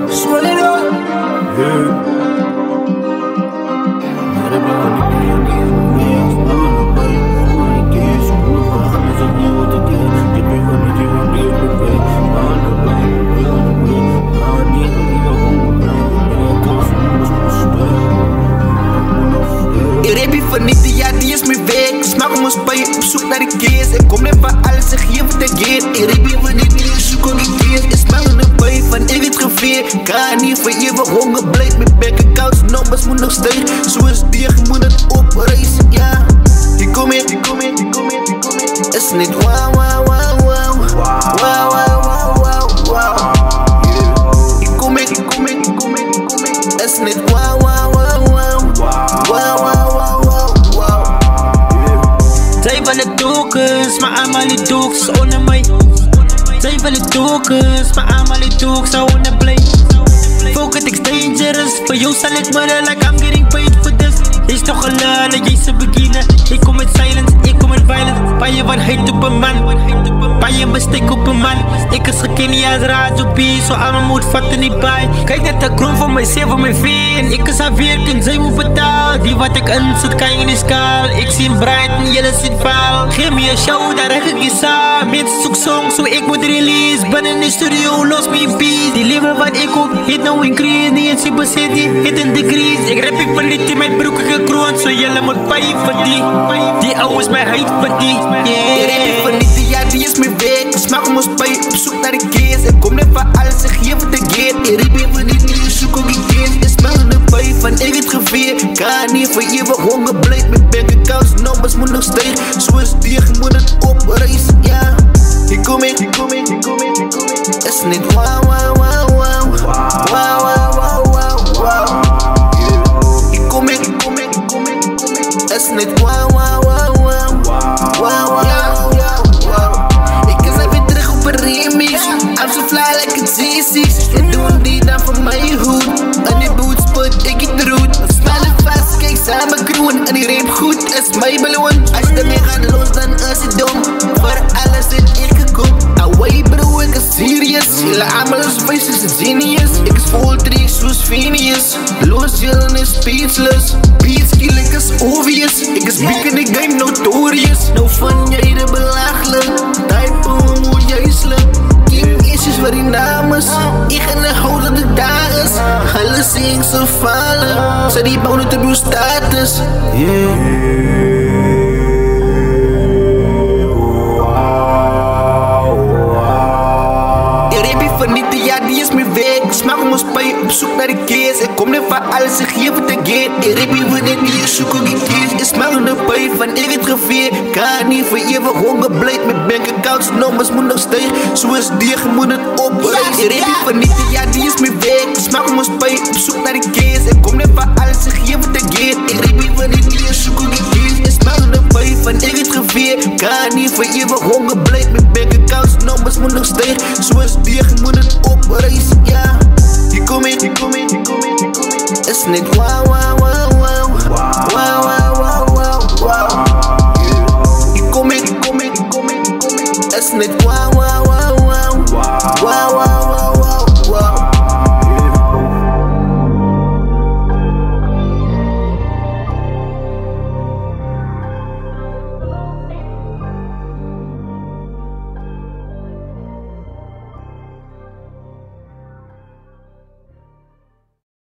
Swell it up. Ja, die is mijn weg. Smaak om ons bij op zoek naar de keers. Ik kom net van alles en geef het een keer. Ik riep hier van dit niet, zoek ook een keer. Ik smaak in een bij van ik het geveer. Kan niet voor eeuwig honger blijft. Mijn bank-accounts nummers moet nog stijgen. Zoals die, je moet het opreizen, ja. Ik kom in. Is niet wow, wow, wow, wow. Wow, wow, wow, wow, wow. Ik kom in. Is niet wow, wow, wow, wow. Wow, wow, wow, wow. Zij willen tokens, maar allemaal die tokens onder mij. Zij willen tokens, maar allemaal die tokens onder play. Focus, it's dangerous. For you zal ik murder like I'm getting paid for this. Is toch geladen, jij ze beginnen. Ik kom met silence, ik kom met violence. Bij je wat heet op een man, bij je mistake op een man. Ik is gekend als radio B, zo allemaal moet vatten niet bij. Kijk net de kroon van mijzelf en mijn veen. Ik is aan werken, zij moet betalen. Die wat ik inzet, kan je niet skaal. Ik zie bright en jullie zien faal. Geef me een show, daar reg ik je samen. Mensen zoek songs, zo ik moet release. Ben in de studio, los me in peace. Die leven wat ik ook, hit no increase. Niet in super city, hit in degrees. Ik rap ik verliet in mijn broek gekroond. Zo jullie moet pay voor die ouwe mijn huid voor die. Ik rap ik verliet, ja die is mijn weg. Smaak om ons bij op zoek naar de keers. Ik kom net van alles en geef het een keer. Ik rap hier verliet, niet zoek ook een keer. Ik smaak in de bij van ik het geveer. Kan niet voor eeuwig honger blijft. Mijn bank-accounts nummers moet nog stijgen. Zoals die, je moet het opreizen, ja. Ik kom in. Is niet wow, wow, wow, wow. Wow, wow, wow, wow, wow. Ik kom in. Is niet wow, wow, wow, wow. Wow, wow, wow. Ik is even terug op een remix. I'm so fly like a C6. En doen die dan van mijn hoed. En die bootspot, ik het roet. Smellen vast, kijk samen groen. En die reep goed, is mijn beloon. Als je ermee gaat los, dan is het dom. Voor alles zit ik gekocht. Away bro, ik is serious. Jullie allemaal is wijs, is genius. Ik is vol tricks, zoals Phineas. Los, jullie is speechless. Beats kill, ik is obvious. Ik is big in the game, notorious. No fun, jij de belachelijk. Type hoe jij slip. King is waar die naam is. Ik ga naar houden dat het daar is. Alle zien ze vallen. Zij die bouwen op uw status. Ja, die is mijn weg. Smaak om ons bij op zoek naar de keers. Ik kom net van alles en geef het een keer. Ik rap hier voor dit niet, zoek ook een keer. Ik smaak in de bij van ik het geveer. Kan niet voor eeuwig honger blijft. Met bank-accounts nummers moet nog stijgen. Zoals die, je moet het opreizen. Ik rap hier voor niet, ja, die is mijn weg. Smaak om ons bij op zoek naar de keers. Ik kom net van alles en geef het een keer. Ik rap hier voor dit niet, zoek ook een keer. Ik smaak in de bij van ik het geveer. Kan niet voor eeuwig honger blijft. Met bank-accounts nummers moet nog stijgen. Zoals die,